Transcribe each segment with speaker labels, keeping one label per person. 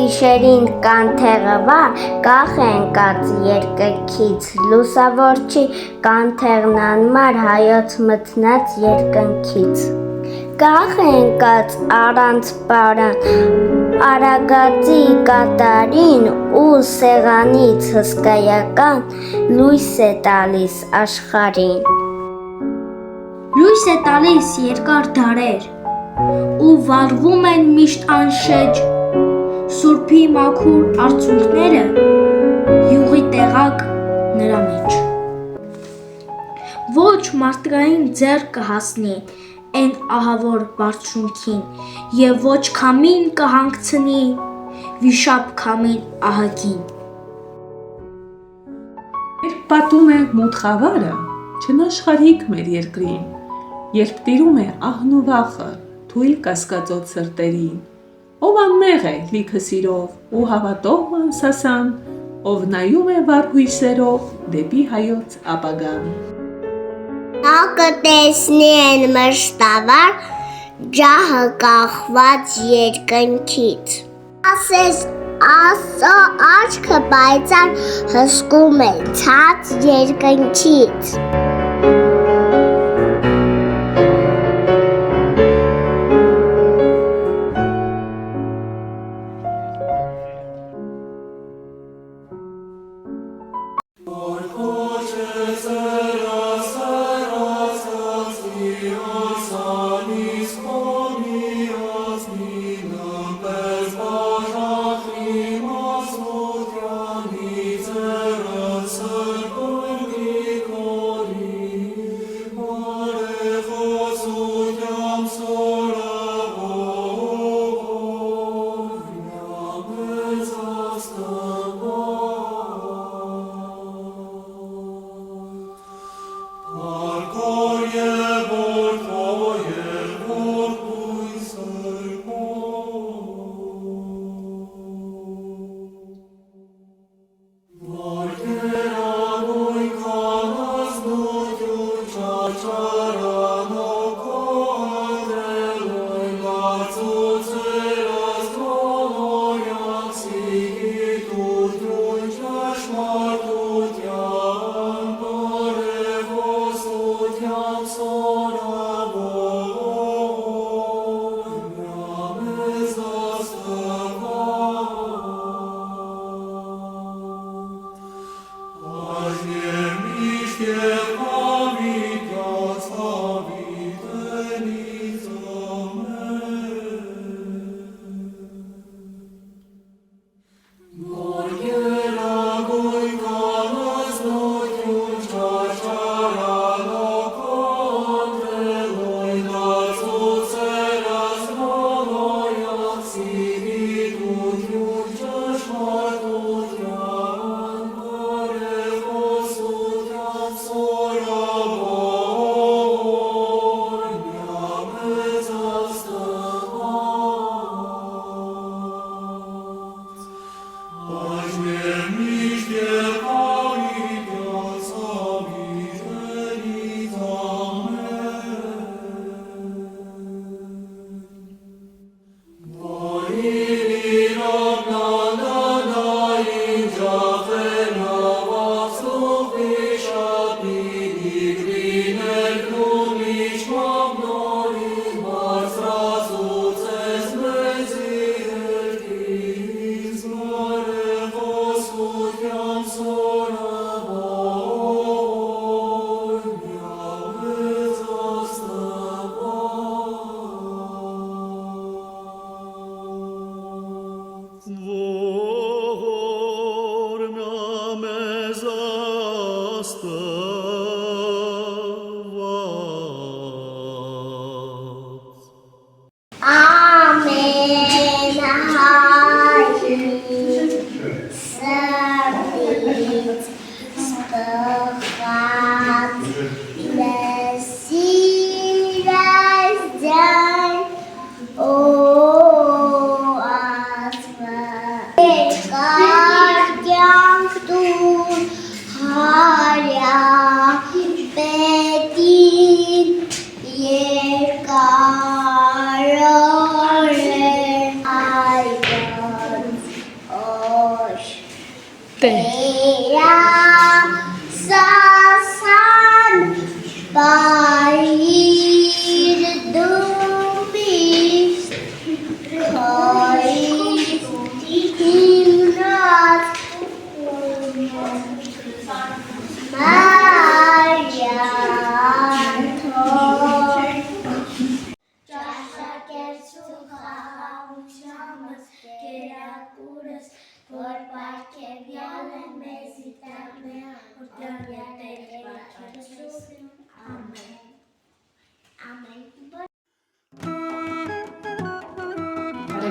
Speaker 1: Գիշերին կանթեղը վար, կախ ենկած երկնքից, լուսավոր չի կանթեղն անմար հայոց մթնած երկնքից։ Կախ ենկած առանց պարան, արագածի կատարին ու սեղանից հսկայական լույս է տալիս աշխարհին։
Speaker 2: Լույս է տալիս երկար դարեր ու վառվում են միշտ անշեջ Սուրբի մաքուր արցունքները յուղի տեղակ նրա մեջ։ Ոչ մարդկային ձեռք կհասնի են ահավոր բարձրունքին և ոչ քամին կհանգցնի վիշապ քամին ահագին։
Speaker 3: Երբ պատում է մութ խավարը, չնաշխարհիկ մեր երկրին, երբ տիրում է ահն ու վախը թույլ կասկածոտ սրտերին, ով անմեղ է լիքը սիրով ու հավատով անսասան, ով նայում է վառ հույսերով դեպի հայոց ապագան։
Speaker 1: Նա կտեսնի են մշտավար ջահը կախված երկնքից, ասես Աստծո աչքը պայծառ հսկում է ցած երկնքից։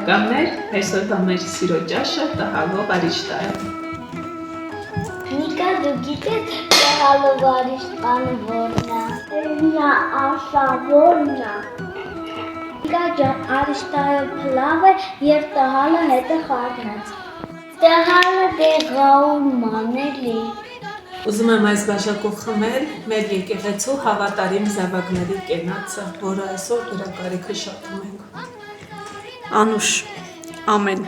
Speaker 3: բարեկամներ, այսօրվա մեր սիրո ճաշը տհալով արիշտա է։
Speaker 1: Նիկա դու գիտես տհալով արիշտանը որն է։ Նա ասավորն է։ Նիկա ջան, արիշտայը փլավ է եւ տհալը հետը խառնած։ Տհալը դեղաուն էլի։
Speaker 3: Ուզում եմ այս բաժակով խմել մեր եկեղեցու հավատարիմ զավակների կենացը, որը այսօր դրա կարիքը շատ ունենք։
Speaker 4: Անուշ, ամեն